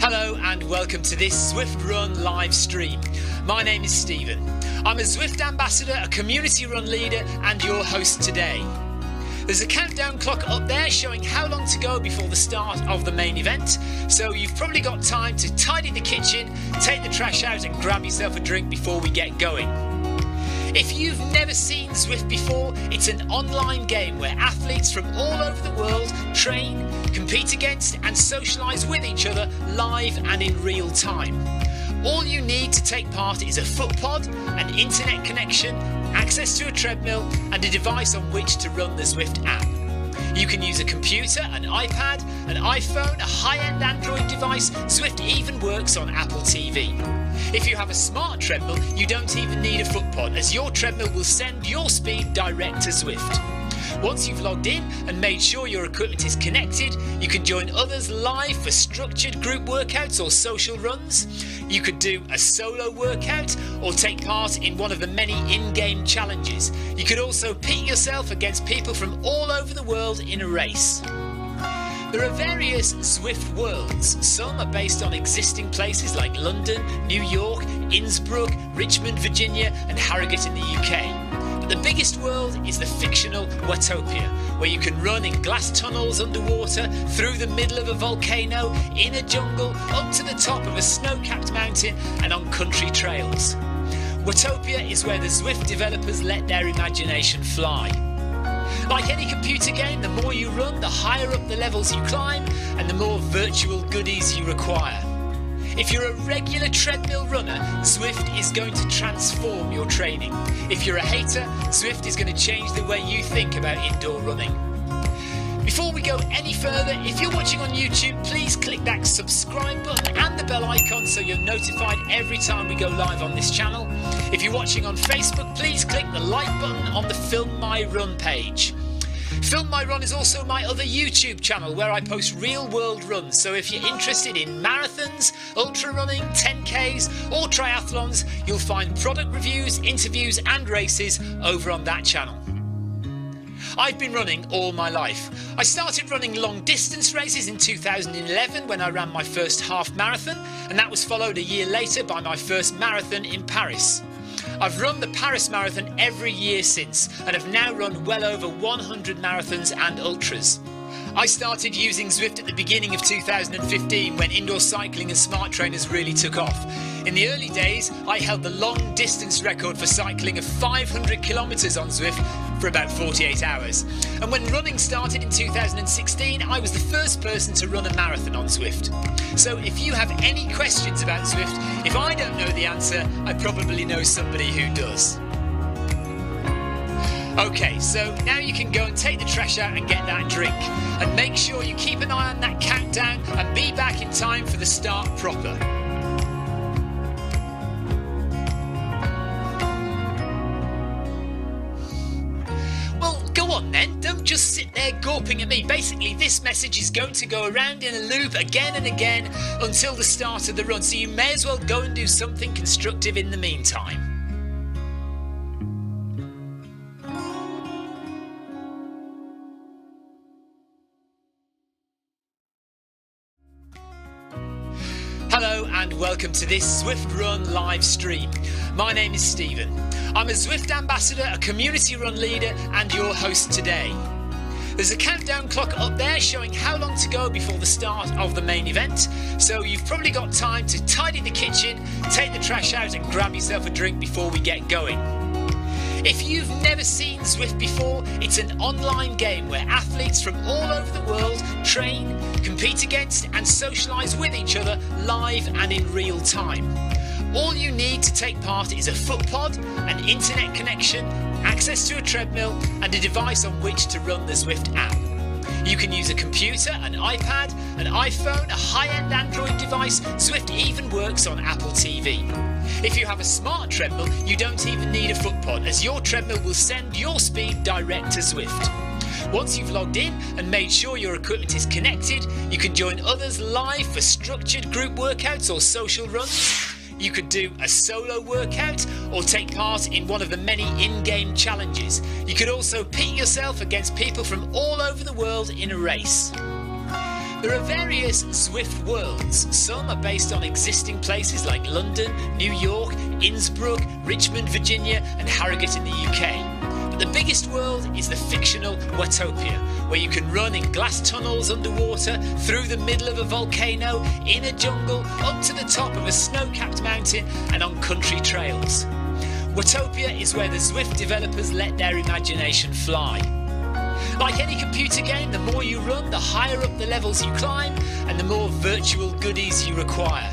Hello and welcome to this Zwift Run live stream. My name is Stephen. I'm a Zwift ambassador, a community run leader and your host today. There's a countdown clock up there showing how long to go before the start of the main event, so you've probably got time to tidy the kitchen, take the trash out and grab yourself a drink before we get going. If you've never seen Zwift before, it's an online game where athletes from all over the world train, compete against and socialise with each other live and in real time. All you need to take part is a foot pod, an internet connection, access to a treadmill and a device on which to run the Zwift app. You can use a computer, an iPad, an iPhone, a high-end Android device. Zwift even works on Apple TV. If you have a smart treadmill, you don't even need a foot pod, as your treadmill will send your speed direct to Zwift. Once you've logged in and made sure your equipment is connected, you can join others live for structured group workouts or social runs. You could do a solo workout or take part in one of the many in-game challenges. You could also pit yourself against people from all over the world in a race. There are various Zwift Worlds. Some are based on existing places like London, New York, Innsbruck, Richmond, Virginia and Harrogate in the UK. But the biggest world is the fictional Watopia, where you can run in glass tunnels underwater, through the middle of a volcano, in a jungle, up to the top of a snow-capped mountain and on country trails. Watopia is where the Zwift developers let their imagination fly. Like any computer game, the more you run, the higher up the levels you climb and the more virtual goodies you require. If you're a regular treadmill runner, Zwift is going to transform your training. If you're a hater, Zwift is going to change the way you think about indoor running. Before we go any further, if you're watching on YouTube, please click that subscribe button and the bell icon so you're notified every time we go live on this channel. If you're watching on Facebook, please click the like button on the Film My Run page. Film My Run is also my other YouTube channel where I post real world runs, so if you're interested in marathons, ultra running, 10Ks or triathlons, you'll find product reviews, interviews and races over on that channel. I've been running all my life. I started running long distance races in 2011 when I ran my first half marathon, and that was followed a year later by my first marathon in Paris. I've run the Paris Marathon every year since and have now run well over 100 marathons and ultras. I started using Zwift at the beginning of 2015 when indoor cycling and smart trainers really took off. In the early days, I held the long distance record for cycling of 500 kilometres on Zwift for about 48 hours. And when running started in 2016, I was the first person to run a marathon on Zwift. So if you have any questions about Zwift, if I don't know the answer, I probably know somebody who does. Okay, so now you can go and take the trash out and get that drink. And make sure you keep an eye on that countdown and be back in time for the start proper. Well, go on then, don't just sit there gawping at me. Basically, this message is going to go around in a loop again and again until the start of the run, so you may as well go and do something constructive in the meantime. Hello and welcome to this Zwift Run live stream. My name is Stephen. I'm a Zwift ambassador, a community run leader and your host today. There's a countdown clock up there showing how long to go before the start of the main event, so you've probably got time to tidy the kitchen, take the trash out and grab yourself a drink before we get going. If you've never seen Zwift before, it's an online game where athletes from all over the world train, compete against and socialise with each other live and in real time. All you need to take part is a foot pod, an internet connection, access to a treadmill and a device on which to run the Zwift app. You can use a computer, an iPad, an iPhone, a high-end Android device. Zwift even works on Apple TV. If you have a smart treadmill, you don't even need a foot pod, as your treadmill will send your speed direct to Zwift. Once you've logged in and made sure your equipment is connected, you can join others live for structured group workouts or social runs. You could do a solo workout or take part in one of the many in-game challenges. You could also pit yourself against people from all over the world in a race. There are various Zwift Worlds. Some are based on existing places like London, New York, Innsbruck, Richmond, Virginia and Harrogate in the UK. But the biggest world is the fictional Watopia, where you can run in glass tunnels underwater, through the middle of a volcano, in a jungle, up to the top of a snow-capped mountain and on country trails. Watopia is where the Zwift developers let their imagination fly. Like any computer game, the more you run, the higher up the levels you climb and the more virtual goodies you require.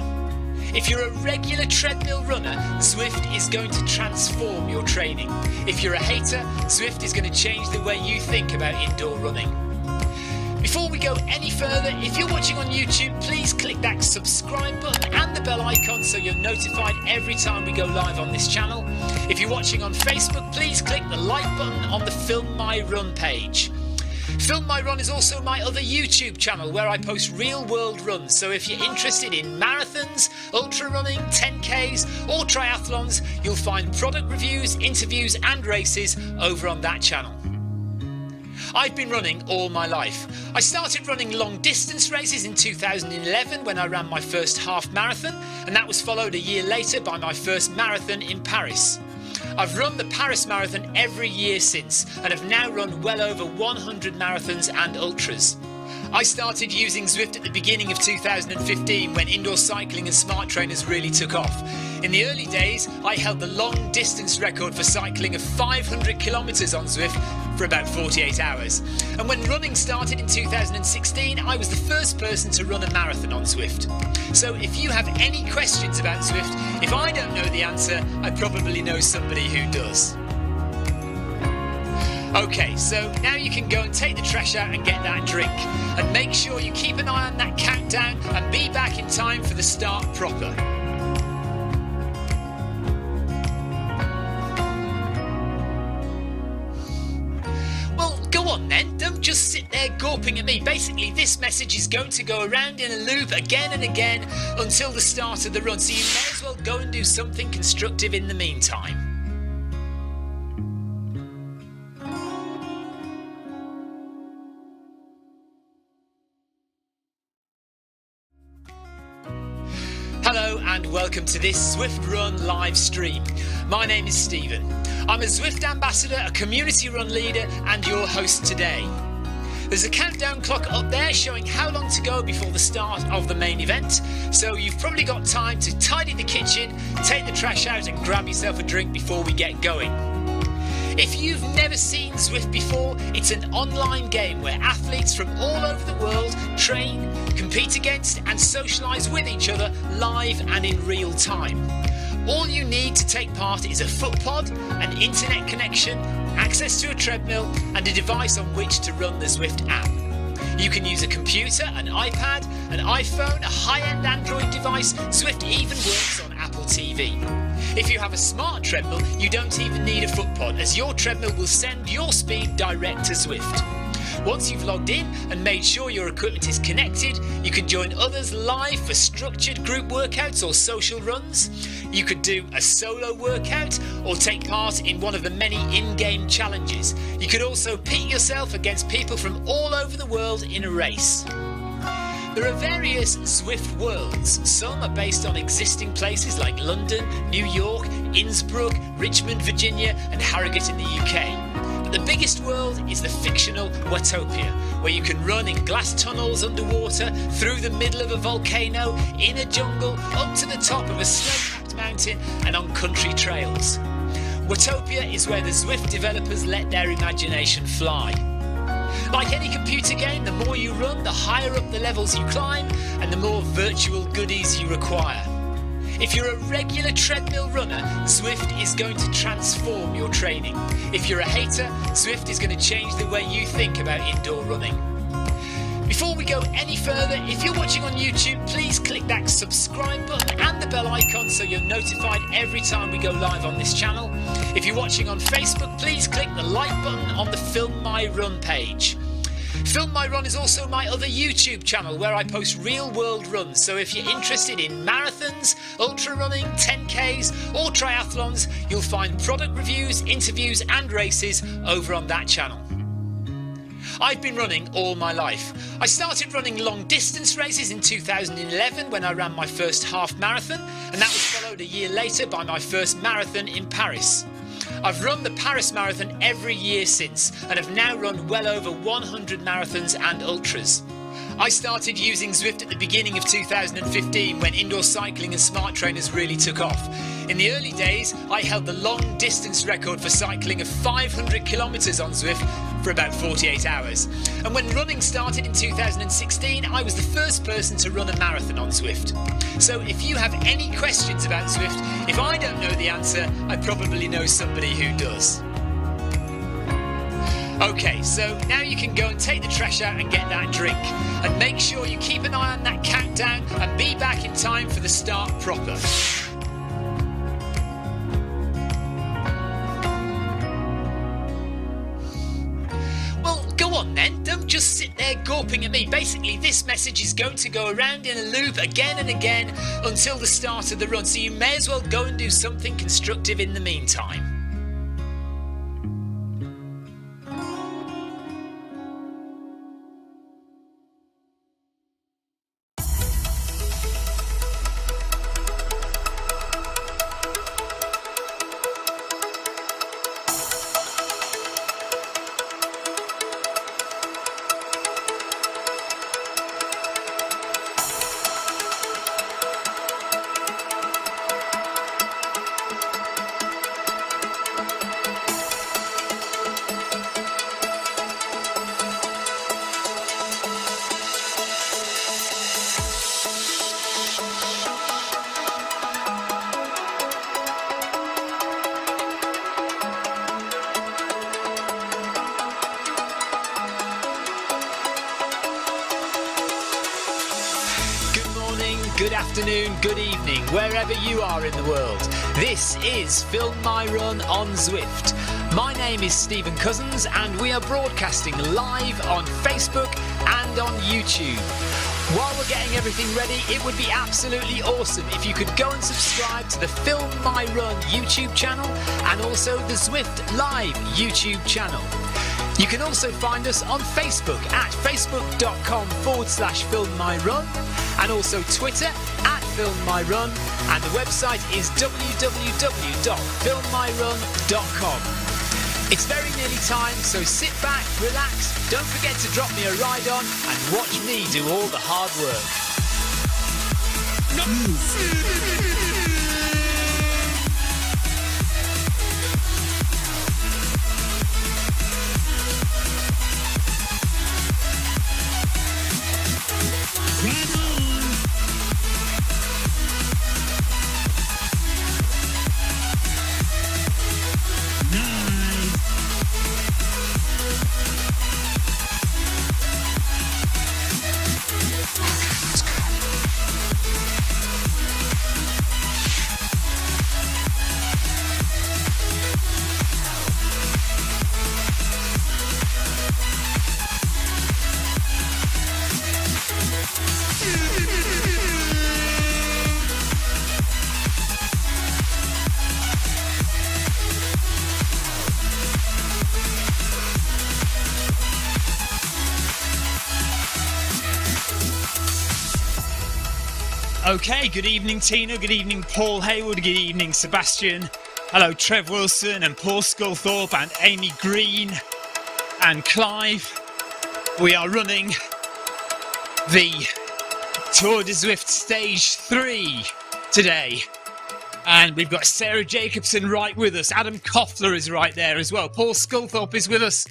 If you're a regular treadmill runner, Zwift is going to transform your training. If you're a hater, Zwift is going to change the way you think about indoor running. Before we go any further, if you're watching on YouTube, please click that subscribe button and the bell icon so you're notified every time we go live on this channel. If you're watching on Facebook, please click the like button on the Film My Run page. Film My Run is also my other YouTube channel where I post real world runs, so if you're interested in marathons, ultra running, 10Ks or triathlons, you'll find product reviews, interviews and races over on that channel. I've been running all my life. I started running long distance races in 2011 when I ran my first half marathon, and that was followed a year later by my first marathon in Paris. I've run the Paris Marathon every year since and have now run well over 100 marathons and ultras. I started using Zwift at the beginning of 2015 when indoor cycling and smart trainers really took off. In the early days, I held the long distance record for cycling of 500 kilometres on Zwift for about 48 hours. And when running started in 2016, I was the first person to run a marathon on Zwift. So if you have any questions about Zwift, if I don't know the answer, I probably know somebody who does. Okay, so now you can go and take the trash out and get that drink. And make sure you keep an eye on that countdown and be back in time for the start proper. Well, go on then, don't just sit there gawping at me. Basically, this message is going to go around in a loop again and again until the start of the run, so you may as well go and do something constructive in the meantime. Hello and welcome to this Zwift Run live stream. My name is Stephen. I'm a Zwift ambassador, a community run leader and your host today. There's a countdown clock up there showing how long to go before the start of the main event, so you've probably got time to tidy the kitchen, take the trash out and grab yourself a drink before we get going. If you've never seen Zwift before, it's an online game where athletes from all over the world train, compete against and socialise with each other live and in real time. All you need to take part is a footpod, an internet connection, access to a treadmill and a device on which to run the Zwift app. You can use a computer, an iPad, an iPhone, a high-end Android device. Zwift even works on Apple TV. If you have a smart treadmill, you don't even need a footpod, as your treadmill will send your speed direct to Zwift. Once you've logged in and made sure your equipment is connected, you can join others live for structured group workouts or social runs. You could do a solo workout or take part in one of the many in-game challenges. You could also pit yourself against people from all over the world in a race. There are various Zwift Worlds. Some are based on existing places like London, New York, Innsbruck, Richmond, Virginia and Harrogate in the UK. But the biggest world is the fictional Watopia, where you can run in glass tunnels underwater, through the middle of a volcano, in a jungle, up to the top of a snow-capped mountain and on country trails. Watopia is where the Zwift developers let their imagination fly. Like any computer game, the more you run, the higher up the levels you climb and the more virtual goodies you require. If you're a regular treadmill runner, Zwift is going to transform your training. If you're a hater, Zwift is going to change the way you think about indoor running. Before we go any further, if you're watching on YouTube, please click that subscribe button and the bell icon so you're notified every time we go live on this channel. If you're watching on Facebook, please click the like button on the Film My Run page. Film My Run is also my other YouTube channel where I post real world runs, so if you're interested in marathons, ultra running, 10Ks or triathlons, you'll find product reviews, interviews and races over on that channel. I've been running all my life. I started running long distance races in 2011 when I ran my first half marathon, and that was followed a year later by my first marathon in Paris. I've run the Paris Marathon every year since, and have now run well over 100 marathons and ultras. I started using Zwift at the beginning of 2015 when indoor cycling and smart trainers really took off. In the early days, I held the long distance record for cycling of 500 kilometres on Zwift for about 48 hours. And when running started in 2016, I was the first person to run a marathon on Zwift. So if you have any questions about Zwift, if I don't know the answer, I probably know somebody who does. Okay, so now you can go and take the trash out and get that drink. And make sure you keep an eye on that countdown and be back in time for the start proper. Well, go on then, don't just sit there gawping at me. Basically, this message is going to go around in a loop again and again until the start of the run, so you may as well go and do something constructive in the meantime. Good afternoon, good evening, wherever you are in the world. This is Film My Run on Zwift. My name is Stephen Cousins and we are broadcasting live on Facebook and on YouTube. While we're getting everything ready, it would be absolutely awesome if you could go and subscribe to the Film My Run YouTube channel and also the Zwift Live YouTube channel. You can also find us on Facebook at facebook.com/filmmyrun and also Twitter at filmmyrun, and the website is www.filmmyrun.com. It's very nearly time, so sit back, relax, don't forget to drop me a ride on and watch me do all the hard work. Okay, good evening Tina, good evening Paul Haywood, good evening Sebastian. Hello Trev Wilson and Paul Sculthorpe and Amy Green and Clive. We are running the Tour de Zwift Stage 3 today. And we've got Sarah Jacobson right with us. Adam Koffler is right there as well. Paul Sculthorpe is with us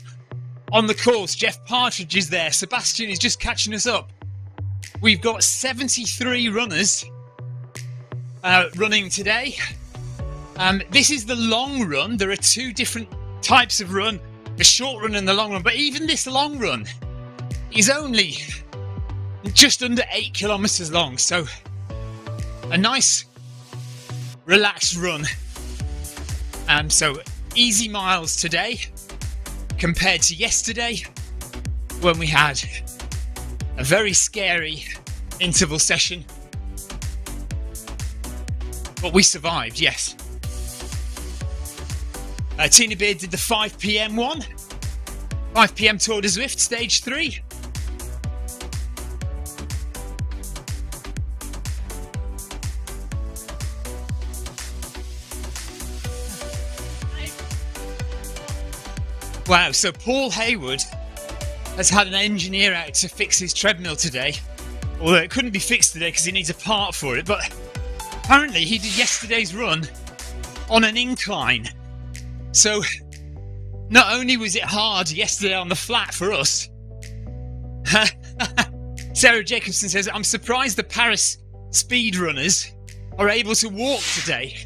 on the course. Jeff Partridge is there. Sebastian is just catching us up. We've got 73 runners running today. This is the long run. There are two different types of run, the short run and the long run. But even this long run is only just under 8 kilometres long. So a nice relaxed run. So easy miles today compared to yesterday when we had a very scary interval session. But we survived, yes. Tina Beard did the 5 p.m. one. 5 PM Tour de Zwift, stage 3. Wow, so Paul Hayward has had an engineer out to fix his treadmill today. Although it couldn't be fixed today because he needs a part for it, but apparently he did yesterday's run on an incline. So not only was it hard yesterday on the flat for us, Sarah Jacobson says, I'm surprised the Paris speedrunners are able to walk today.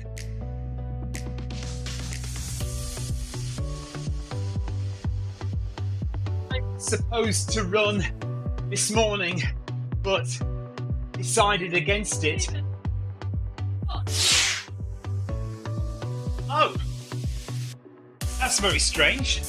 I'm supposed to run this morning, but decided against it. Oh, that's very strange.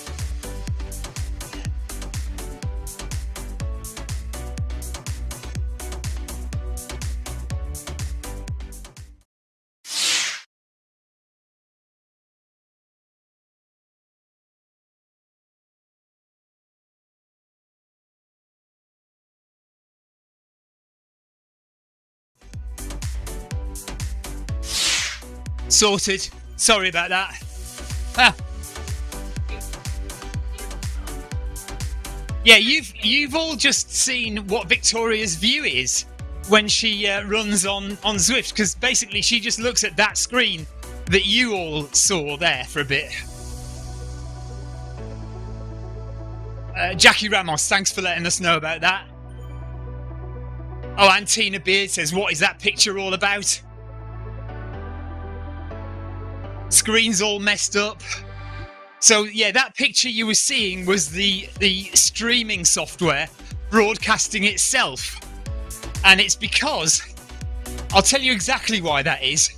Sorted. Sorry about that. Yeah, you've all just seen what Victoria's view is when she runs on Zwift, because basically she just looks at that screen that you all saw there for a bit. Jackie Ramos, thanks for letting us know about that. Oh, and Tina Beard says, what is that picture all about? Screen's all messed up. So yeah, that picture you were seeing was the streaming software broadcasting itself. And it's because, I'll tell you exactly why that is.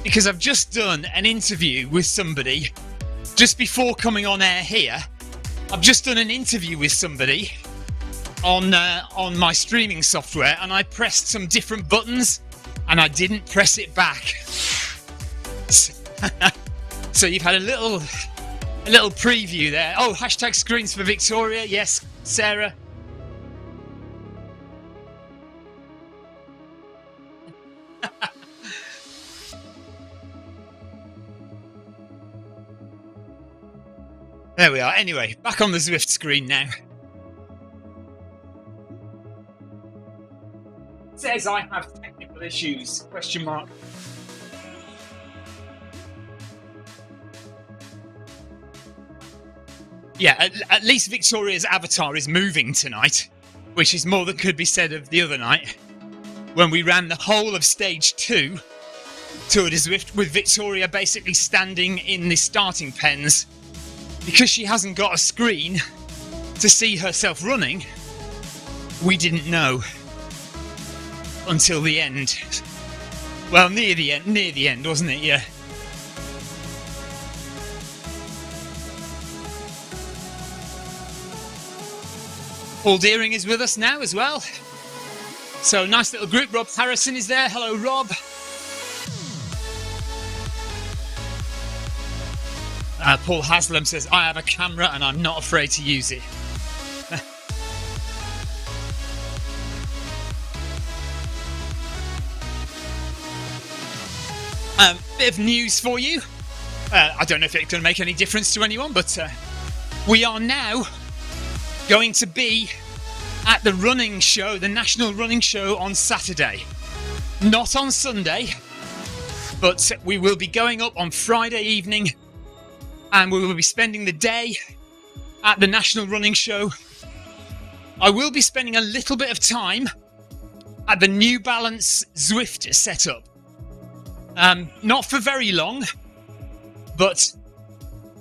Because I've just done an interview with somebody just before coming on air here. I've just done an interview with somebody on my streaming software, and I pressed some different buttons and I didn't press it back. So you've had a little preview there. Oh, hashtag screens for Victoria. Yes, Sarah. There we are. Anyway, back on the Zwift screen now. It says I have technical issues, question mark. Yeah, at least Victoria's avatar is moving tonight, which is more than could be said of the other night, when we ran the whole of stage 2 Tour de Zwift with Victoria basically standing in the starting pens. Because she hasn't got a screen to see herself running, we didn't know until the end. Well, near the end, wasn't it? Yeah. Paul Deering is with us now as well. So nice little group. Rob Harrison is there. Hello, Rob. Paul Haslam says, I have a camera and I'm not afraid to use it. Bit of news for you. I don't know if it's going to make any difference to anyone, but we are now going to be at the running show, the National Running Show on Saturday. Not on Sunday, but we will be going up on Friday evening and we will be spending the day at the National Running Show. I will be spending a little bit of time at the New Balance Zwift setup. Not for very long, but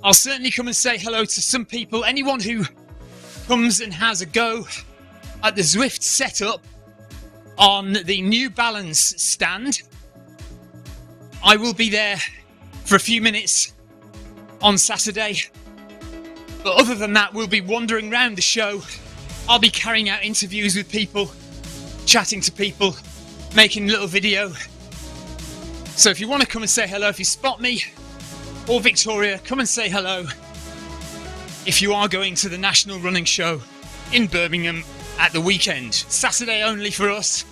I'll certainly come and say hello to some people. Anyone who comes and has a go at the Zwift setup on the New Balance stand, I will be there for a few minutes on Saturday. But other than that, we'll be wandering around the show. I'll be carrying out interviews with people, chatting to people, making a little video. So if you want to come and say hello, if you spot me or Victoria, come and say hello. if you are going to the National Running Show in Birmingham at the weekend. Saturday only for us.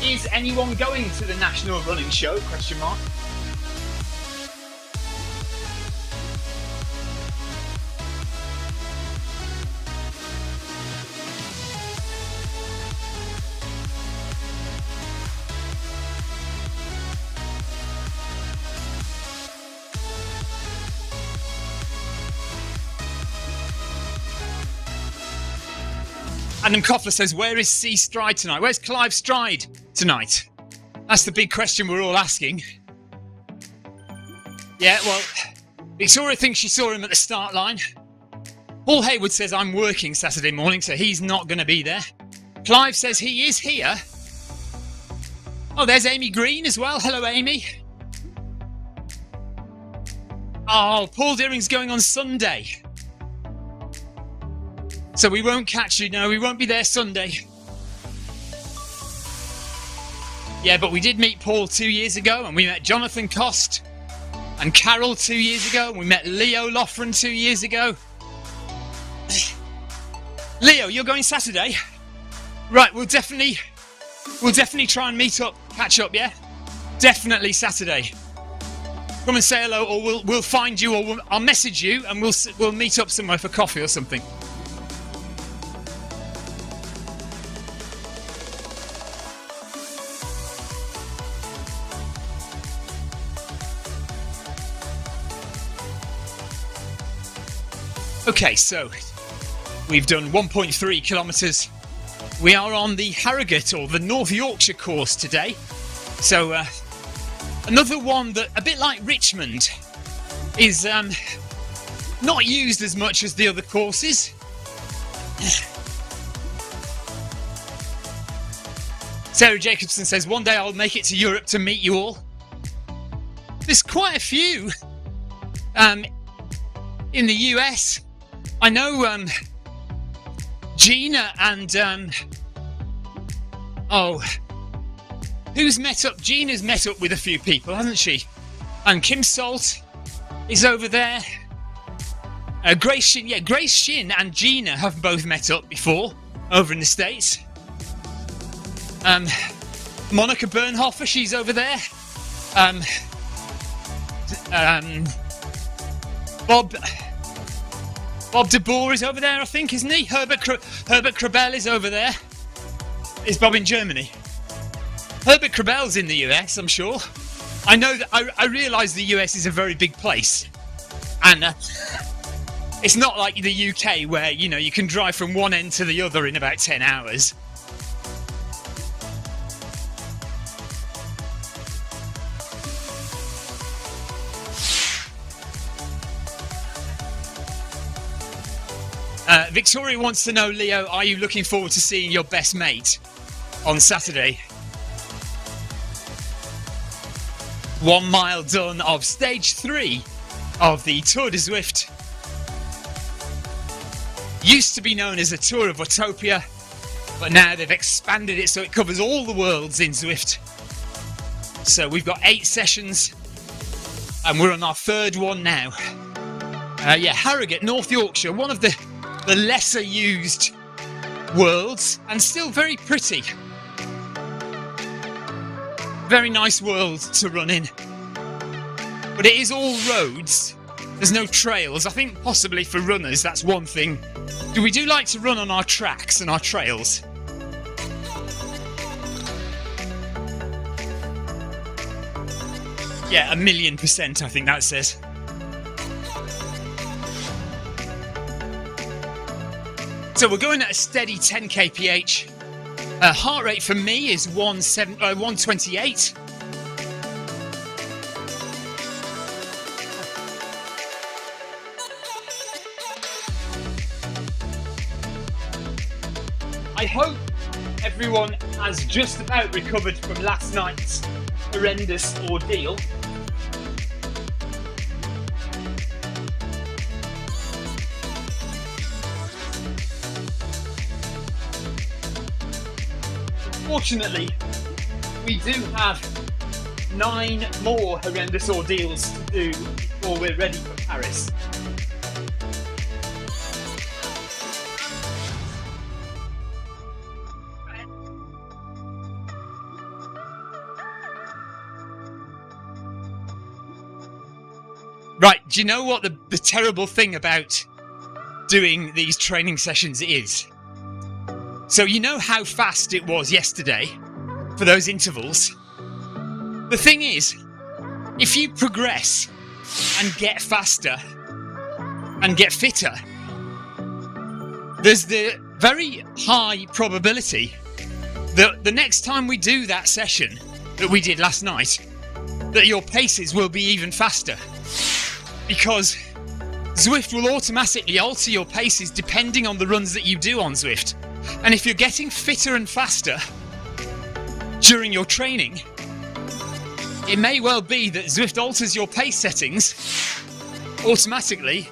Is anyone going to the National Running Show? Question mark. Adam Koffler says, where is C. Stride tonight? Where's Clive Stride tonight? That's the big question we're all asking. Yeah, well, Victoria thinks she saw him at the start line. Paul Hayward says, I'm working Saturday morning, so he's not going to be there. Clive says he is here. Oh, there's Amy Green as well. Hello, Amy. Oh, Paul Deering's going on Sunday. So we won't catch you, no, we won't be there Sunday. Yeah, but we did meet Paul 2 years ago, and we met Jonathan Cost and Carol 2 years ago, and we met Leo Loughran 2 years ago. Leo, you're going Saturday? Right, we'll definitely try and meet up, catch up, yeah? Definitely Saturday. Come and say hello, or we'll find you, or I'll message you, and we'll meet up somewhere for coffee or something. Okay, so we've done 1.3 kilometres. We are on the Harrogate or the North Yorkshire course today. So another one that, a bit like Richmond, is not used as much as the other courses. Sarah Jacobson says, one day I'll make it to Europe to meet you all. There's quite a few in the US. I know Gina and who's met up? Gina's met up with a few people, hasn't she? And Kim Salt is over there. Grace Shin, yeah, Grace Shin and Gina have both met up before over in the States. Monica Bernhofer, she's over there. Bob de Boer is over there, I think, isn't he? Herbert Krabell is over there. Is Bob in Germany? Herbert Krabell's in the US, I'm sure. I know that I realise the US is a very big place, and it's not like the UK where you can drive from one end to the other in about 10 hours. Victoria wants to know, Leo, are you looking forward to seeing your best mate on Saturday? 1 mile done of stage 3 of the Tour de Zwift. Used to be known as a Tour of Utopia, but now they've expanded it so it covers all the worlds in Zwift. So we've got 8 sessions, and we're on our 3rd one now. Harrogate, North Yorkshire, one of the lesser used worlds, and still very pretty. Very nice world to run in. But it is all roads. There's no trails. I think possibly for runners, that's one thing. We do like to run on our tracks and our trails. Yeah, 1,000,000%, I think that says. So we're going at a steady 10 kph. Heart rate for me is 128. I hope everyone has just about recovered from last night's horrendous ordeal. unfortunately, we do have 9 more horrendous ordeals to do before we're ready for Paris. Right, do you know what the terrible thing about doing these training sessions is? So you know how fast it was yesterday for those intervals? The thing is, if you progress and get faster and get fitter, there's the very high probability that the next time we do that session that we did last night, that your paces will be even faster. Because Zwift will automatically alter your paces depending on the runs that you do on Zwift. And if you're getting fitter and faster during your training, it may well be that Zwift alters your pace settings automatically.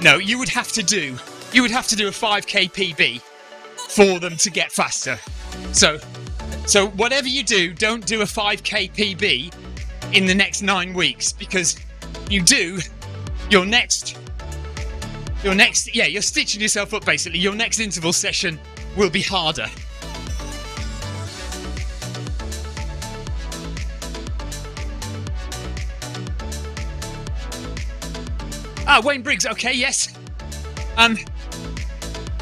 No, you would have to do a 5k PB for them to get faster. So whatever you do, don't do a 5k PB in the next 9 weeks, because you do, you're stitching yourself up basically. Your next interval session will be harder. Wayne Briggs, okay, yes.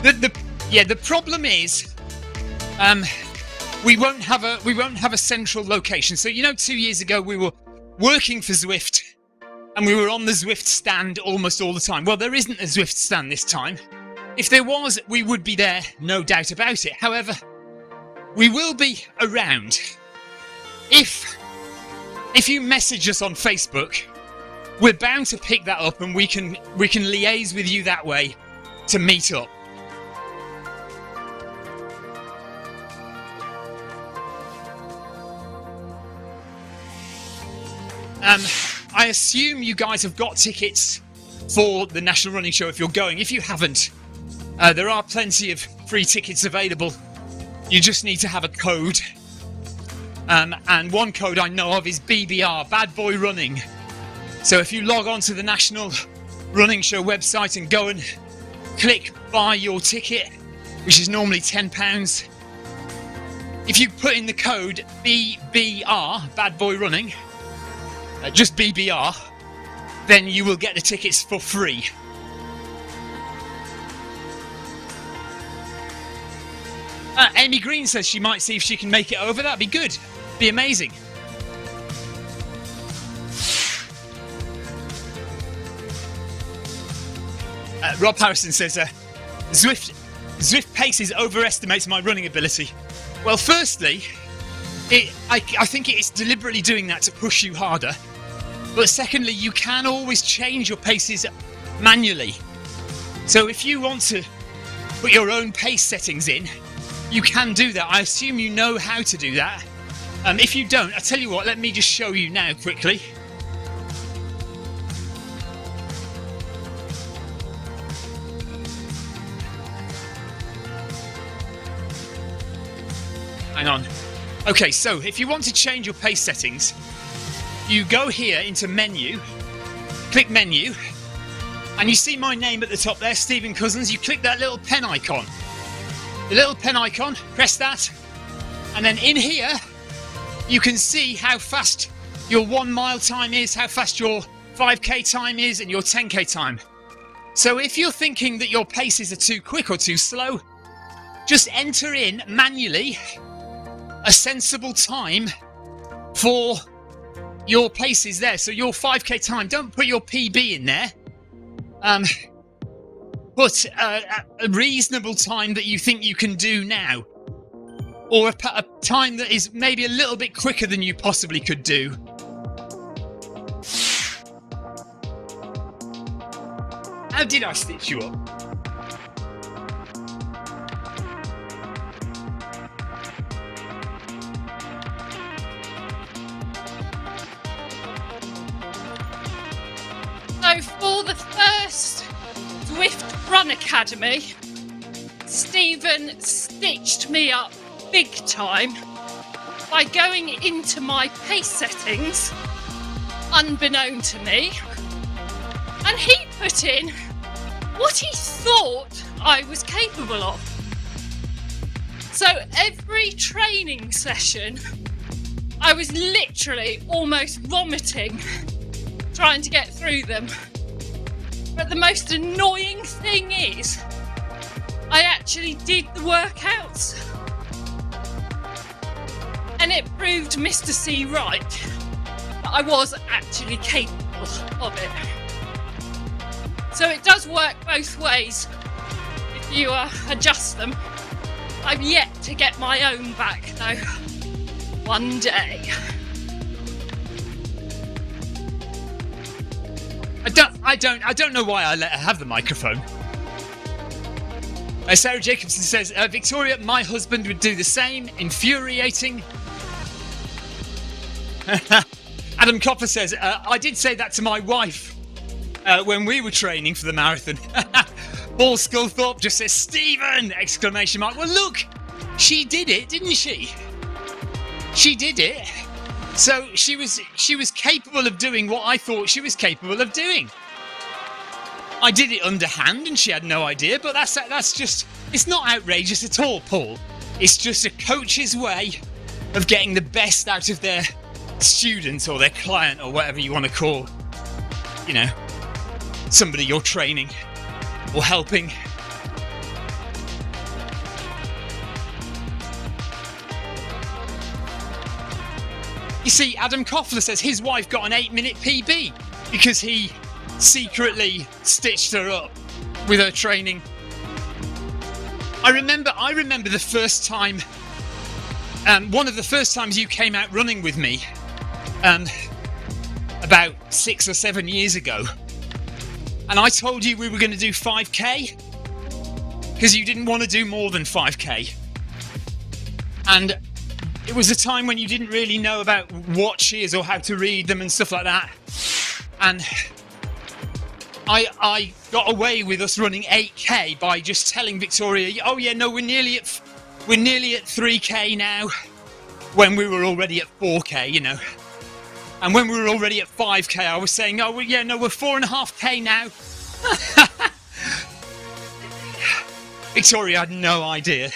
The problem is, we won't have a central location. So 2 years ago we were working for Zwift and we were on the Zwift stand almost all the time. Well, there isn't a Zwift stand this time. If there was, we would be there, no doubt about it. However, we will be around. If you message us on Facebook, we're bound to pick that up and we can liaise with you that way to meet up. I assume you guys have got tickets for the National Running Show if you're going. If you haven't, there are plenty of free tickets available. You just need to have a code. And one code I know of is BBR, Bad Boy Running. So if you log on to the National Running Show website and go and click buy your ticket, which is normally £10, if you put in the code BBR, Bad Boy Running, just BBR, then you will get the tickets for free. Amy Green says she might see if she can make it over. That'd be good. Be amazing. Rob Harrison says, Zwift paces overestimates my running ability. Well, firstly, I think it is deliberately doing that to push you harder. But secondly, you can always change your paces manually. So if you want to put your own pace settings in, you can do that. I assume you know how to do that. If you don't, I tell you what, let me just show you now quickly. Hang on. Okay, so if you want to change your pace settings, you go here into menu, click menu, and you see my name at the top there, Stephen Cousins. You click that little pen icon. The little pen icon, press that, and then in here, you can see how fast your 1 mile time is, how fast your 5k time is, and your 10k time. So if you're thinking that your paces are too quick or too slow, just enter in manually a sensible time for your paces there. So your 5k time, don't put your PB in there. Put a reasonable time that you think you can do now. Or a time that is maybe a little bit quicker than you possibly could do. How did I stitch you up? So for the first Zwift Run Academy, Stephen stitched me up big time by going into my pace settings, unbeknown to me, and he put in what he thought I was capable of. So every training session, I was literally almost vomiting trying to get through them. But the most annoying thing is, I actually did the workouts. And it proved Mr. C right, that I was actually capable of it. So it does work both ways if you adjust them. I've yet to get my own back though. One day. I don't know why I let her have the microphone. Sarah Jacobson says, Victoria, my husband would do the same. Infuriating. Adam Copper says, I did say that to my wife when we were training for the marathon. Paul Sculthorpe just says, Stephen! Exclamation mark. Well, look, she did it, didn't she? She did it. So she was capable of doing what I thought she was capable of doing. I did it underhand and she had no idea, but that's just, it's not outrageous at all, Paul. It's just a coach's way of getting the best out of their student or their client or whatever you want to call, you know, somebody you're training or helping. You see, Adam Koffler says his wife got an 8-minute PB because he secretly stitched her up with her training. I remember the first time, one of the first times you came out running with me, about 6 or 7 years ago, and I told you we were going to do 5k because you didn't want to do more than 5k, and it was a time when you didn't really know about watches or how to read them and stuff like that, and I got away with us running 8k by just telling Victoria, oh yeah, no, we're nearly at 3k now, when we were already at 4k, you know. And when we were already at 5k, I was saying, oh well, yeah, no, we're 4.5k now. Victoria had no idea.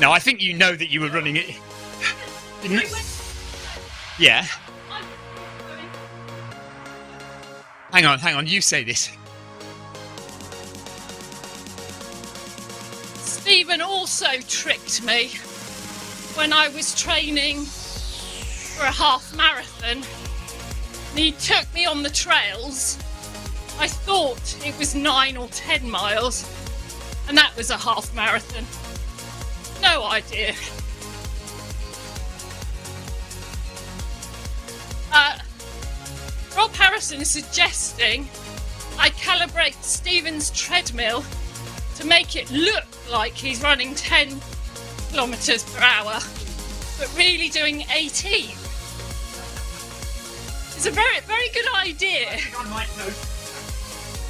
No, I think you know that you were running it. Didn't it? Yeah. Hang on, you say this. Stephen also tricked me when I was training for a half marathon. And he took me on the trails. I thought it was 9 or 10 miles, and that was a half marathon. No idea. Rob Harrison is suggesting I calibrate Stephen's treadmill to make it look like he's running 10 kilometres per hour, but really doing 18. It's a very, very good idea. I think I might know.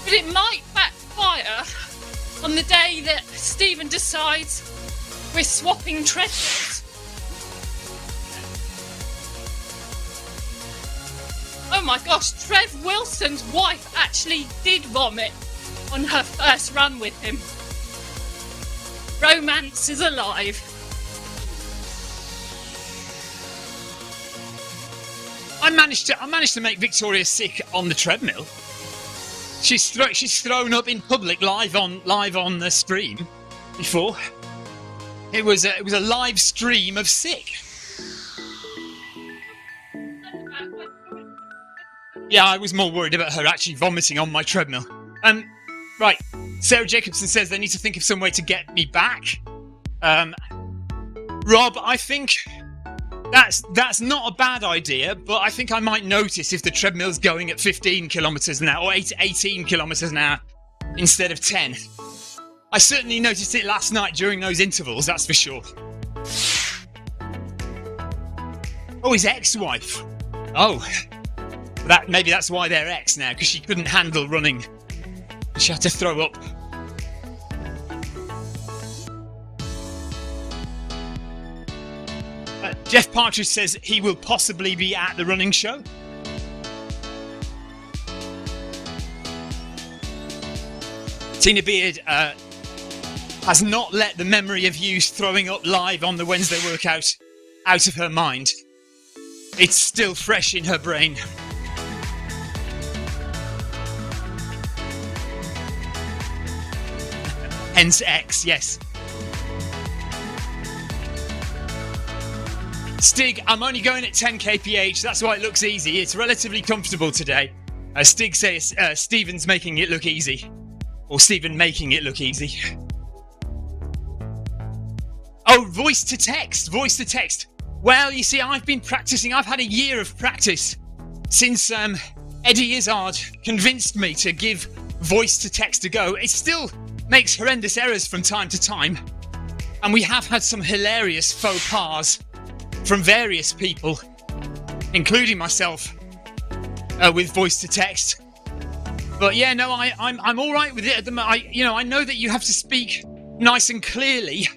But it might backfire on the day that Stephen decides we're swapping treadmills. Oh my gosh, Trev Wilson's wife actually did vomit on her first run with him. Romance is alive. I managed to make Victoria sick on the treadmill. She's thrown up in public live on the stream before. It was a live stream of sick. Yeah, I was more worried about her actually vomiting on my treadmill. Right. Sarah Jacobson says they need to think of some way to get me back. Rob, I think that's not a bad idea, but I think I might notice if the treadmill's going at 15 kilometres an hour or 18 kilometres an hour instead of 10. I certainly noticed it last night during those intervals, that's for sure. Oh, his ex-wife. Oh. Maybe that's why they're ex now, because she couldn't handle running. She had to throw up. Jeff Partridge says he will possibly be at the running show. Tina Beard has not let the memory of you throwing up live on the Wednesday workout out of her mind. It's still fresh in her brain. Hence X, yes. Stig, I'm only going at 10 kph, that's why it looks easy. It's relatively comfortable today. Stig says Stephen's making it look easy. Or Stephen making it look easy. Oh, voice to text. Well, you see, I've been practicing. I've had a year of practice since Eddie Izzard convinced me to give voice to text a go. It still makes horrendous errors from time to time. And we have had some hilarious faux pas from various people, including myself, with voice to text. But yeah, no, I'm all right with it at the moment. I know that you have to speak nice and clearly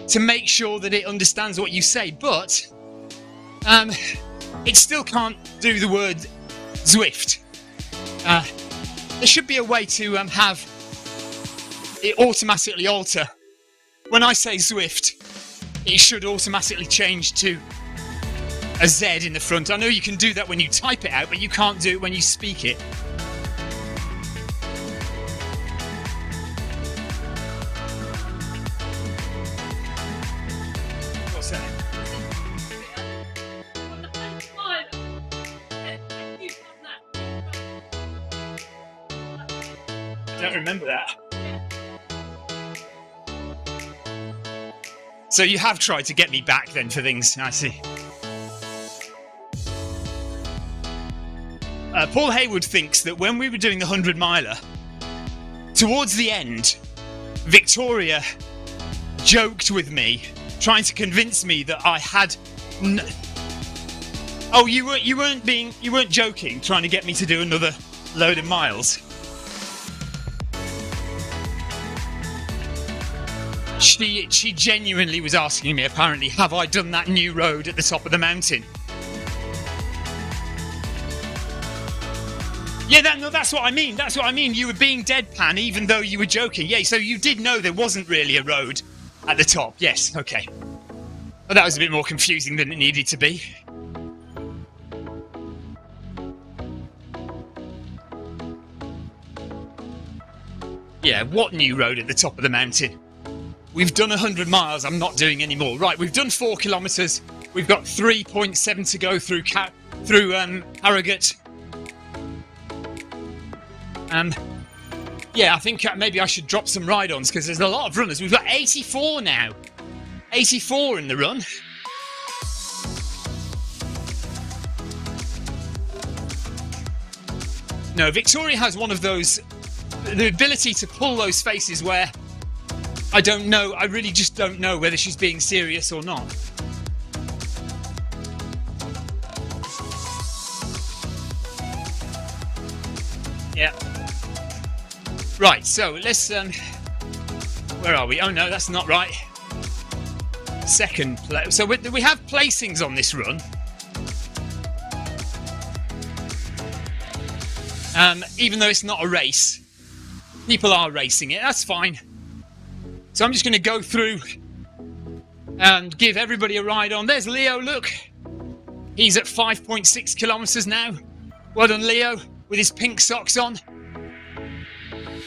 to make sure that it understands what you say, but it still can't do the word Zwift. There should be a way to have it automatically alter. When I say Zwift, it should automatically change to a Z in the front. I know you can do that when you type it out, but you can't do it when you speak it. What's that? I don't remember that. So you have tried to get me back then for things, I see. Paul Haywood thinks that when we were doing the 100 miler, towards the end, Victoria joked with me, trying to convince me that I had. Oh, you weren't joking, trying to get me to do another load of miles. She genuinely was asking me, apparently, have I done that new road at the top of the mountain? Yeah, that's what I mean. That's what I mean. You were being deadpan even though you were joking. Yeah, so you did know there wasn't really a road at the top. Yes, okay. Well, that was a bit more confusing than it needed to be. Yeah, what new road at the top of the mountain? We've done 100 miles, I'm not doing any more. Right, we've done 4 kilometres. We've got 3.7 to go through Harrogate. Yeah, I think maybe I should drop some ride-ons because there's a lot of runners. We've got 84 now. 84 in the run. No, Victoria has one of those, the ability to pull those faces where I don't know, I really just don't know whether she's being serious or not. Yeah. Right, so let's, where are we? Oh no, that's not right. Second place. So we have placings on this run. Even though it's not a race, people are racing it, that's fine. So I'm just going to go through and give everybody a ride on. There's Leo, look. He's at 5.6 kilometres now. Well done, Leo, with his pink socks on.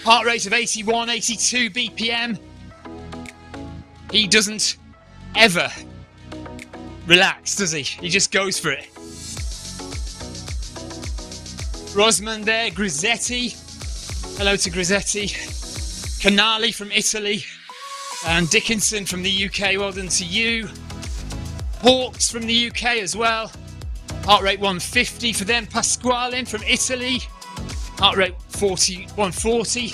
Heart rate of 81, 82 BPM. He doesn't ever relax, does he? He just goes for it. Rosman there, Grisetti. Hello to Grisetti. Canali from Italy. And Dickinson from the UK, well done to you. Hawks from the UK as well. Heart rate 150 for them. Pasquale from Italy. Heart rate 140.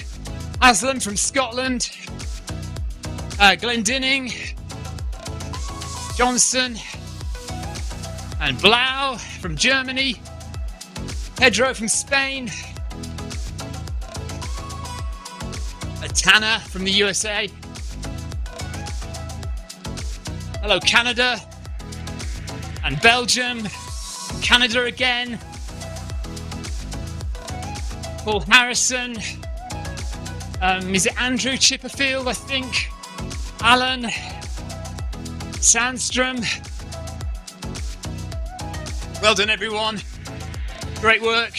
Aslam from Scotland. Glendinning. Johnson. And Blau from Germany. Pedro from Spain. Tana from the USA. Hello, Canada. And Belgium. Canada again. Paul Harrison. Is it Andrew Chipperfield, I think? Alan. Sandstrom. Well done, everyone. Great work.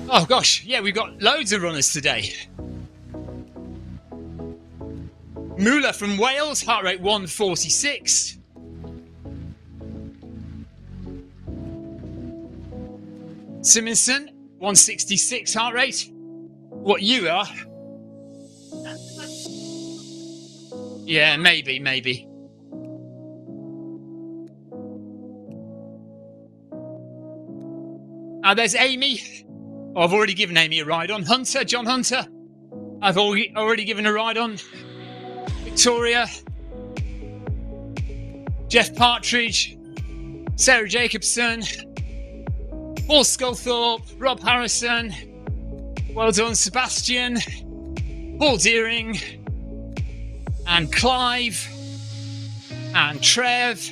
Oh gosh, yeah, we've got loads of runners today. Muller from Wales, heart rate 146. Simonson, 166 heart rate. What you are? Yeah, maybe. There's Amy. Oh, I've already given Amy a ride on. Hunter, John Hunter. I've already given a ride on. Victoria. Jeff Partridge. Sarah Jacobson. Paul Sculthorpe. Rob Harrison. Well done, Sebastian. Paul Deering. And Clive. And Trev.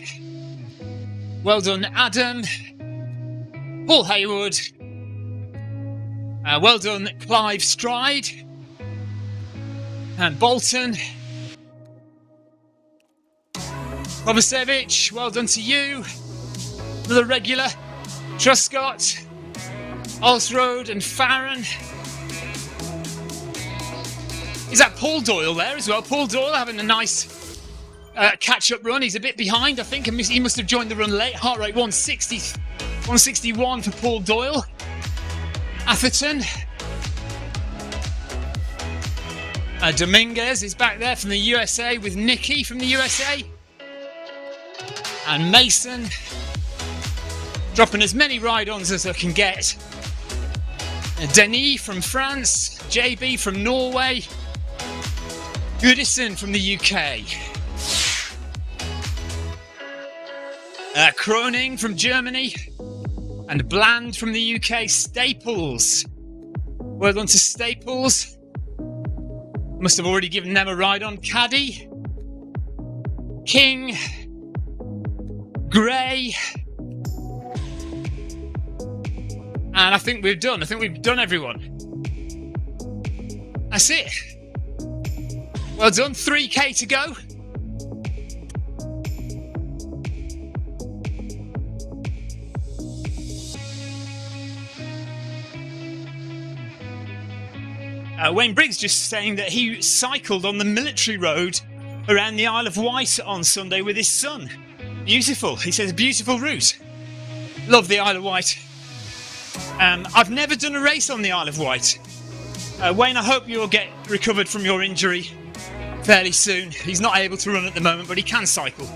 Well done, Adam. Paul Haywood. Well done, Clive Stride. And Bolton. Kovacevic, well done to you. Another regular. Truscott. Osroad and Farron. Is that Paul Doyle there as well? Paul Doyle having a nice catch-up run. He's a bit behind, I think. He must have joined the run late. Heart rate 161 for Paul Doyle. Atherton. Dominguez is back there from the USA with Nikki from the USA. And Mason. Dropping as many ride-ons as I can get. Denis from France. JB from Norway. Goodison from the UK. Kroning from Germany. And Bland from the UK. Staples. Well done to Staples. Must have already given them a ride on. Caddy. King. Gray. And I think we've done. Everyone. That's it. Well done. 3k to go. Wayne Briggs just saying that he cycled on the military road around the Isle of Wight on Sunday with his son. Beautiful. He says, beautiful route. Love the Isle of Wight. I've never done a race on the Isle of Wight. Wayne, I hope you'll get recovered from your injury fairly soon. He's not able to run at the moment, but he can cycle.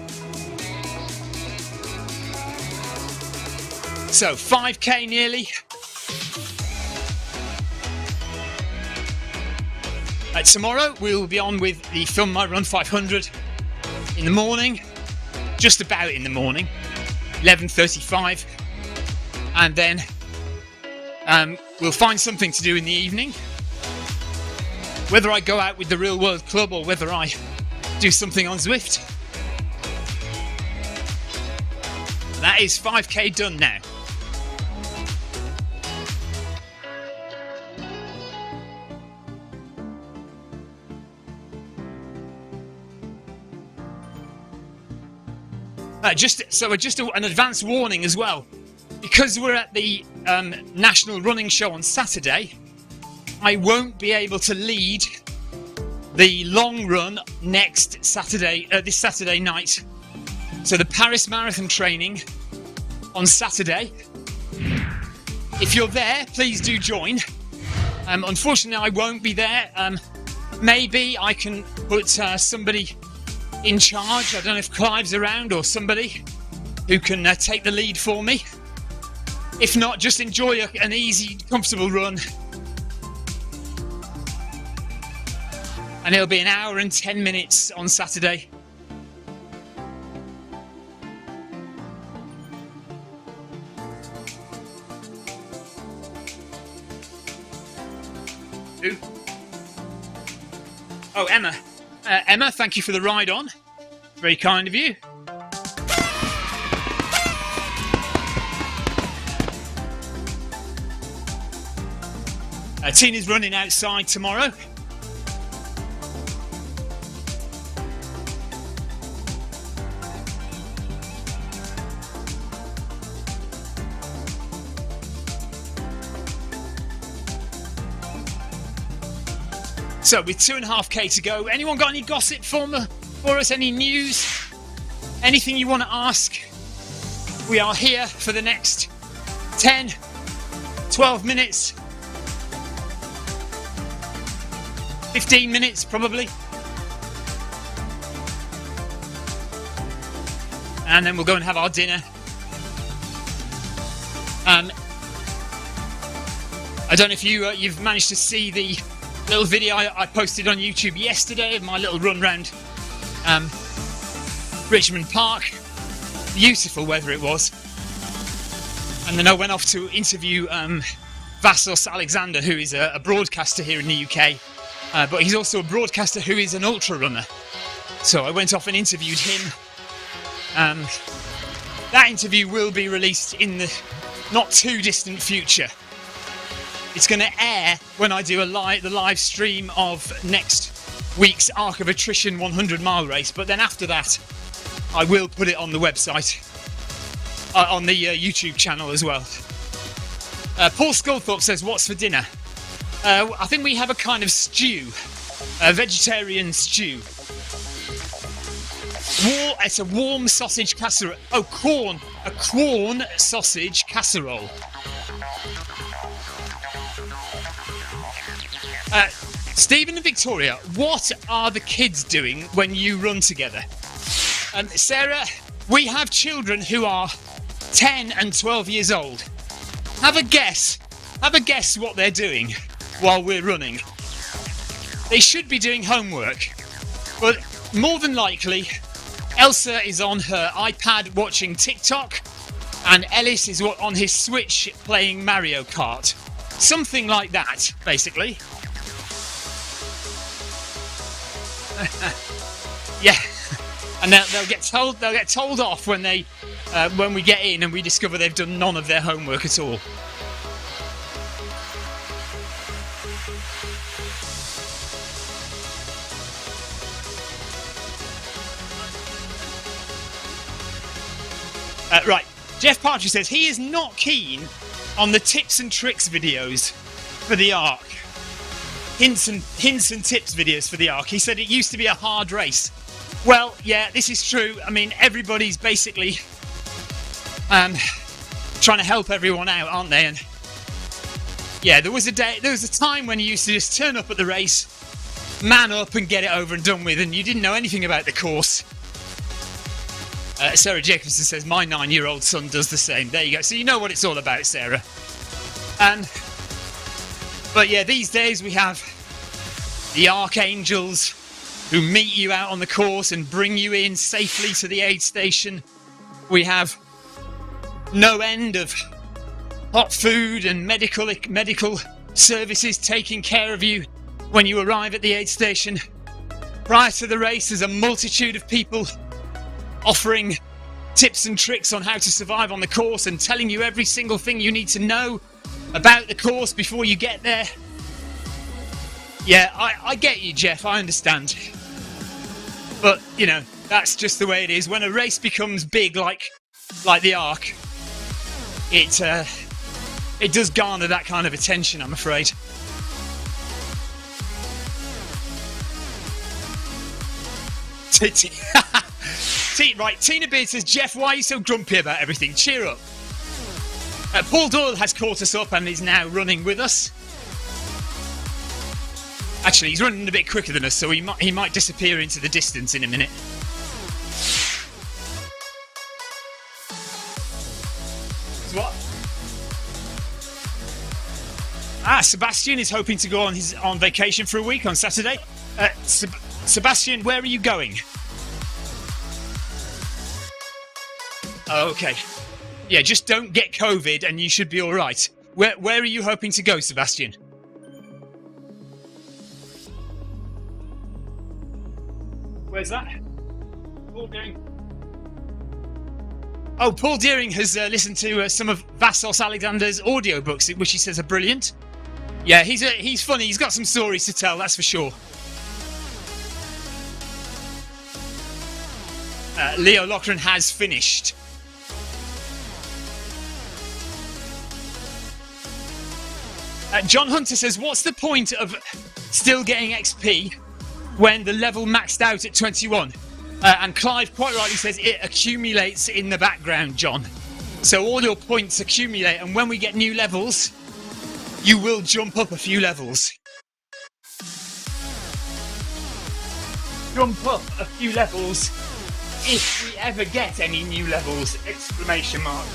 So, 5k nearly. Tomorrow we'll be on with the Film My Run 500 in the morning, just about in the morning, 11:35, and then we'll find something to do in the evening. Whether I go out with the Real World Club or whether I do something on Zwift. That is 5k done now. Just an advance warning as well, because we're at the National Running Show on Saturday. I won't be able to lead the long run next Saturday, this Saturday night. So the Paris Marathon training on Saturday. If you're there, please do join. Unfortunately, I won't be there. Maybe I can put somebody in charge. I don't know if Clive's around or somebody who can take the lead for me. If not, just enjoy an easy, comfortable run. And it'll be an hour and 10 minutes on Saturday. Oh, Emma. Emma, thank you for the ride on. Very kind of you. Tina's running outside tomorrow. So with 2.5k to go, anyone got any gossip for us? Any news? Anything you want to ask? We are here for the next 10, 12 minutes. 15 minutes probably. And then we'll go and have our dinner. I don't know if you've managed to see the little video I posted on YouTube yesterday of my little run round Richmond Park. Beautiful weather it was. And then I went off to interview Vassos Alexander, who is a broadcaster here in the UK, but he's also a broadcaster who is an ultra runner. So I went off and interviewed him. That interview will be released in the not too distant future. It's going to air when I do the live stream of next week's Arc of Attrition 100-mile race, but then after that I will put it on the website, on the YouTube channel as well. Paul Sculthorpe says, what's for dinner? I think we have a kind of stew, a vegetarian stew. It's a warm sausage casserole. Oh, a corn sausage casserole. Stephen and Victoria, what are the kids doing when you run together? Sarah, we have children who are 10 and 12 years old. Have a guess what they're doing while we're running. They should be doing homework, but more than likely, Elsa is on her iPad watching TikTok, and Ellis is on his Switch playing Mario Kart. Something like that, basically. Yeah, and they'll get told off when we get in and we discover they've done none of their homework at all. Right, Jeff Partridge says he is not keen on the tips and tricks videos for the Arc. Hints and tips videos for the Arc. He said it used to be a hard race. Well, yeah, this is true. I mean, everybody's basically trying to help everyone out, aren't they? And yeah, there was a time when you used to just turn up at the race, man up and get it over and done with, and you didn't know anything about the course. Sarah Jacobson says, my 9-year-old son does the same. There you go. So you know what it's all about, Sarah. But yeah, these days we have the archangels who meet you out on the course and bring you in safely to the aid station. We have no end of hot food and medical services taking care of you when you arrive at the aid station. Prior to the race, there's a multitude of people offering tips and tricks on how to survive on the course and telling you every single thing you need to know about the course before you get there. Yeah, I get you, Jeff, I understand. But, you know, that's just the way it is. When a race becomes big like the Arc, it does garner that kind of attention, I'm afraid. Right, Tina Beard says, Jeff, why are you so grumpy about everything? Cheer up. Paul Doyle has caught us up and is now running with us. Actually, he's running a bit quicker than us, so he might disappear into the distance in a minute. What? Sebastian is hoping to go on vacation for a week on Saturday. Sebastian, where are you going? Oh, okay. Yeah, just don't get COVID and you should be all right. Where are you hoping to go, Sebastian? Where's that? Paul Deering. Oh, Paul Deering has listened to some of Vassos Alexander's audiobooks, which he says are brilliant. Yeah, he's funny. He's got some stories to tell, that's for sure. Leo Loughran has finished. John Hunter says, what's the point of still getting XP when the level maxed out at 21? And Clive quite rightly says it accumulates in the background, John. So all your points accumulate, and when we get new levels, you will jump up a few levels. Jump up a few levels if we ever get any new levels! Exclamation mark.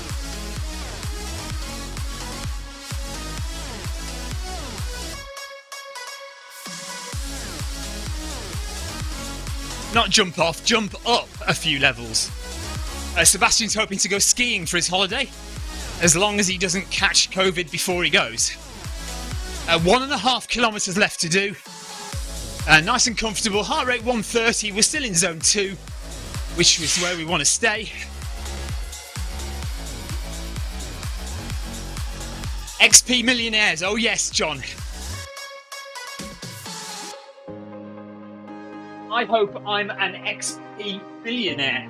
Not jump off, jump up a few levels. Sebastian's hoping to go skiing for his holiday, as long as he doesn't catch COVID before he goes. 1.5 kilometres left to do. Nice and comfortable, heart rate 130, we're still in zone 2, which is where we want to stay. XP millionaires, oh yes, John. I hope I'm an XP billionaire.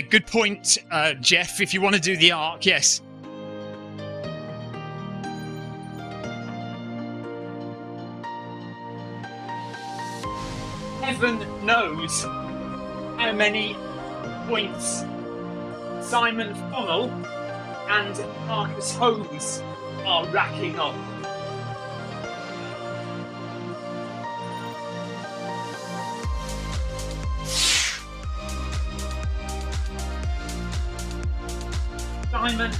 Good point, Jeff, if you want to do the arc, yes. Heaven knows how many points Simon Funnell and Marcus Holmes are racking up. Simon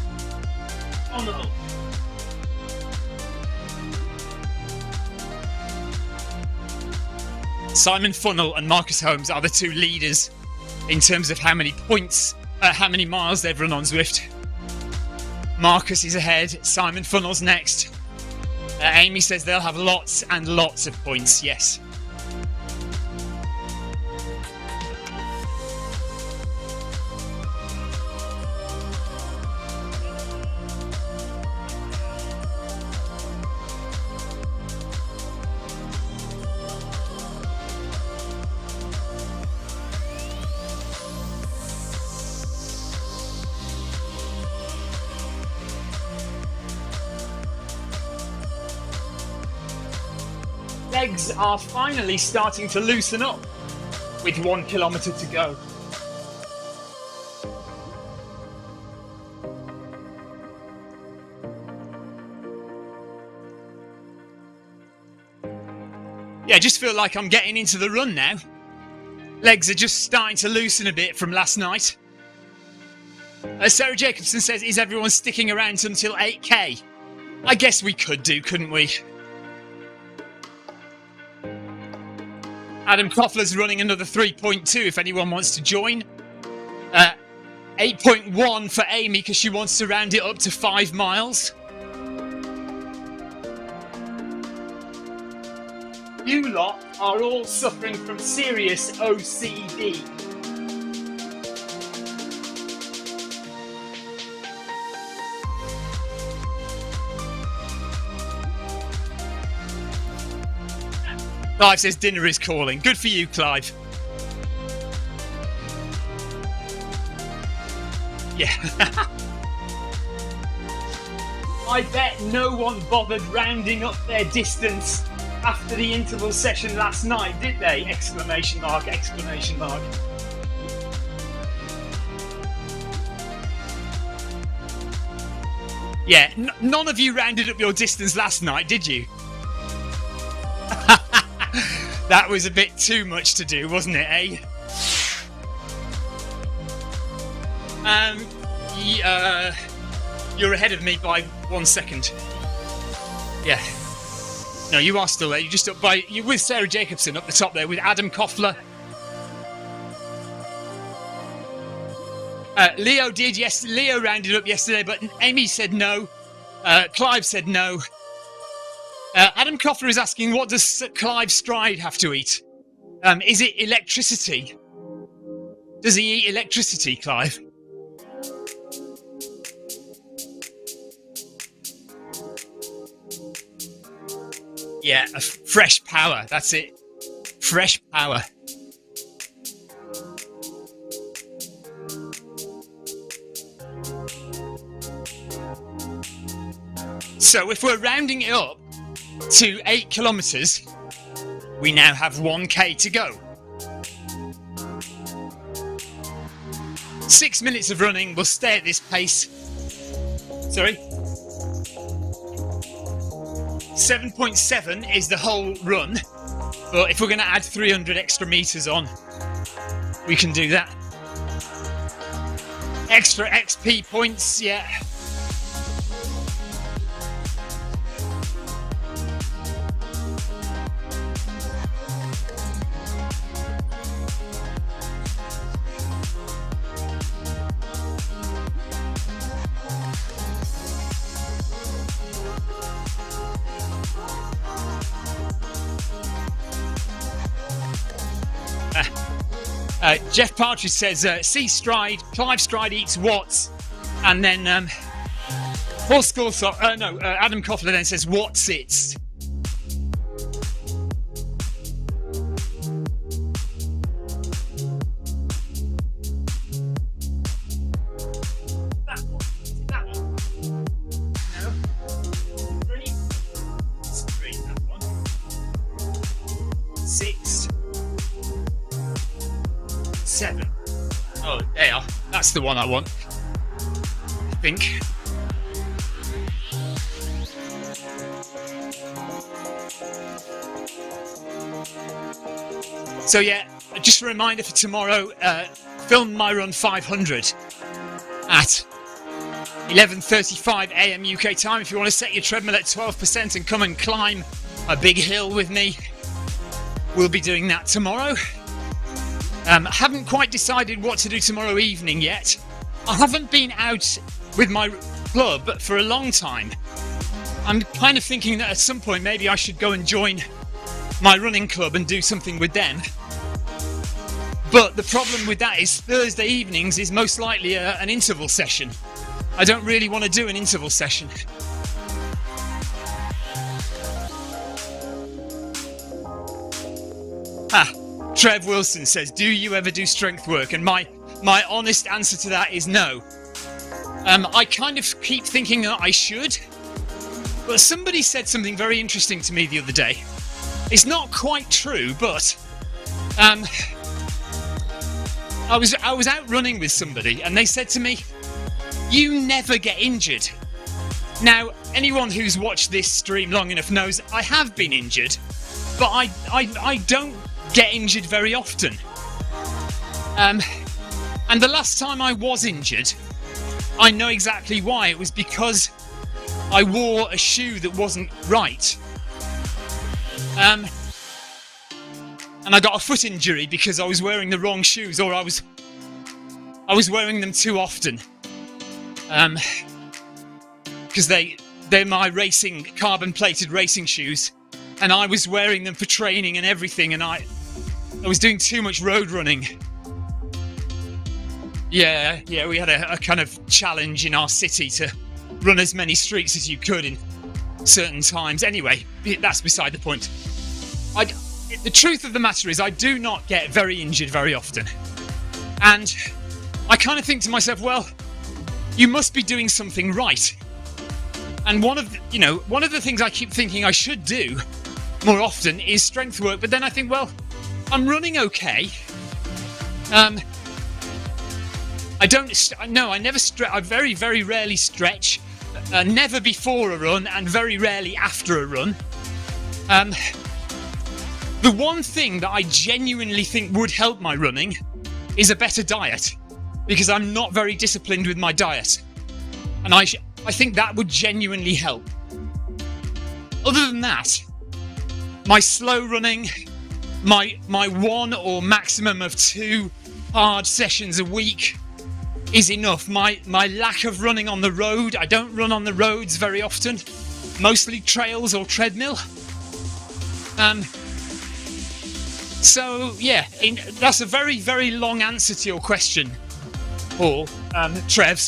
Funnell. Simon Funnell and Marcus Holmes are the two leaders in terms of how many points, how many miles they've run on Zwift. Marcus is ahead, Simon Funnell's next. Amy says they'll have lots and lots of points, yes. Legs are finally starting to loosen up with 1 kilometre to go. Yeah, I just feel like I'm getting into the run now. Legs are just starting to loosen a bit from last night. Sarah Jacobson says, is everyone sticking around until 8k? I guess we could do, couldn't we? Adam Koffler's running another 3.2 if anyone wants to join. 8.1 for Amy because she wants to round it up to 5 miles. You lot are all suffering from serious OCD. Clive says dinner is calling. Good for you, Clive. Yeah. I bet no one bothered rounding up their distance after the interval session last night, did they? Exclamation mark, exclamation mark. Yeah, none of you rounded up your distance last night, did you? That was a bit too much to do, wasn't it, eh? You're ahead of me by 1 second. Yeah. No, you are still there. You're just up by... You're with Sarah Jacobson up the top there, with Adam Koffler. Leo did, yes. Leo rounded up yesterday, but Amy said no. Clive said no. Adam Koffler is asking, what does Clive Stride have to eat? Is it electricity? Does he eat electricity, Clive? Yeah, fresh power. That's it. Fresh power. So if we're rounding it up to 8 kilometres, we now have 1k to go. 6 minutes of running, we'll stay at this pace. Sorry? 7.7 is the whole run, but if we're going to add 300 extra metres on, we can do that. Extra XP points, yeah. Jeff Partridge says, C Stride, Clive Stride eats Watts, and then Paul Scorthorpe, Adam Koffler then says, Watts it's. That one? No. 3. It's 3, that one. 6. 7. Oh, there you are. That's the one I want. I think. So yeah, just a reminder for tomorrow, film my run 500 at 11:35 AM UK time. If you want to set your treadmill at 12% and come and climb a big hill with me, we'll be doing that tomorrow. Haven't quite decided what to do tomorrow evening yet. I haven't been out with my club for a long time. I'm kind of thinking that at some point maybe I should go and join my running club and do something with them. But the problem with that is Thursday evenings is most likely an interval session. I don't really want to do an interval session. Trev Wilson says, do you ever do strength work? And my honest answer to that is no. I kind of keep thinking that I should, but somebody said something very interesting to me the other day. It's not quite true, but I was out running with somebody and they said to me, you never get injured. Now, anyone who's watched this stream long enough knows I have been injured, but I don't get injured very often. And the last time I was injured, I know exactly why. It was because I wore a shoe that wasn't right. And I got a foot injury because I was wearing the wrong shoes, or I was wearing them too often. Because they're my racing, carbon-plated racing shoes, and I was wearing them for training and everything, and I was doing too much road running. Yeah, we had a kind of challenge in our city to run as many streets as you could in certain times. Anyway, that's beside the point. The truth of the matter is I do not get very injured very often. And I kind of think to myself, well, you must be doing something right. And one of the things I keep thinking I should do more often is strength work, but then I think, well, I'm running okay. I very, very rarely stretch, never before a run and very rarely after a run. The one thing that I genuinely think would help my running is a better diet, because I'm not very disciplined with my diet. And I think that would genuinely help. Other than that, my slow running, my 1 or maximum of 2 hard sessions a week is enough. My lack of running on the road, I don't run on the roads very often, mostly trails or treadmill. So yeah, that's a very, very long answer to your question, Paul. Trev.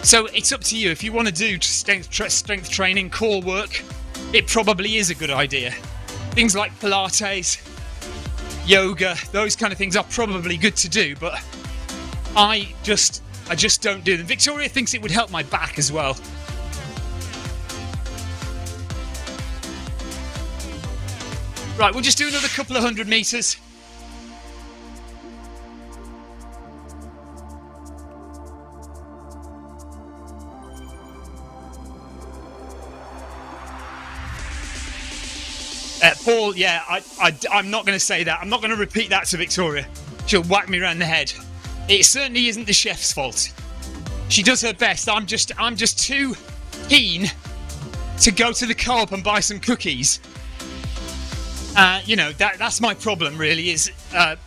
So it's up to you. If you want to do strength training, core work, it probably is a good idea. Things like Pilates, yoga, those kind of things are probably good to do, but I just don't do them. Victoria thinks it would help my back as well. Right, we'll just do another couple of 100 metres. Paul, yeah, I'm not going to say that. I'm not going to repeat that to Victoria. She'll whack me around the head. It certainly isn't the chef's fault. She does her best. I'm just too keen to go to the co-op and buy some cookies. You know, that's my problem really, is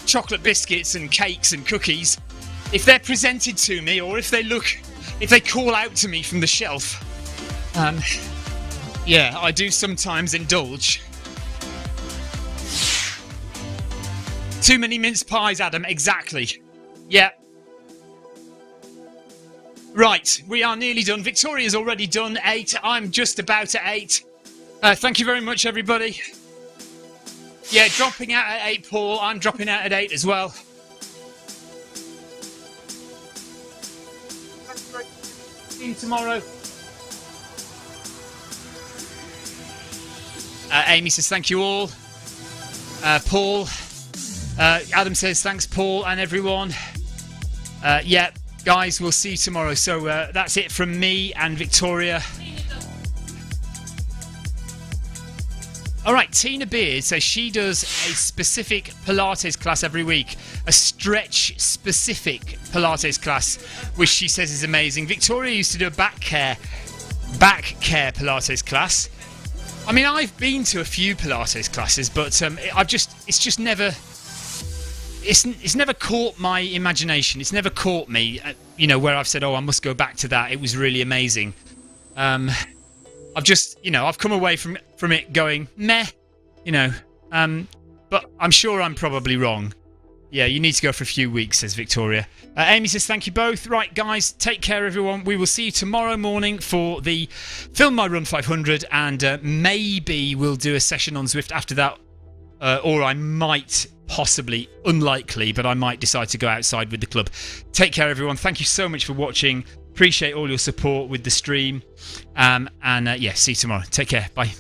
chocolate biscuits and cakes and cookies. If they're presented to me, or if they call out to me from the shelf, yeah, I do sometimes indulge. Too many mince pies, Adam, exactly. Yeah. Right, we are nearly done. Victoria's already done 8. I'm just about at 8. Thank you very much, everybody. Yeah, dropping out at 8, Paul. I'm dropping out at 8 as well. See you tomorrow. Amy says thank you all. Paul. Adam says thanks, Paul and everyone. Yeah, guys, we'll see you tomorrow. So that's it from me and Victoria. All right, Tina Beard says she does a specific Pilates class every week, a stretch-specific Pilates class, which she says is amazing. Victoria used to do a back care Pilates class. I mean, I've been to a few Pilates classes, but it's never caught my imagination. It's never caught me, you know, where I've said, oh, I must go back to that. It was really amazing. I've come away from it going, meh, you know, but I'm sure I'm probably wrong. Yeah, you need to go for a few weeks, says Victoria. Amy says, thank you both. Right, guys, take care, everyone. We will see you tomorrow morning for the Film My Run 500, and maybe we'll do a session on Zwift after that, or I might, possibly, unlikely, but I might decide to go outside with the club. Take care, everyone. Thank you so much for watching. Appreciate all your support with the stream. Yeah, see you tomorrow. Take care. Bye.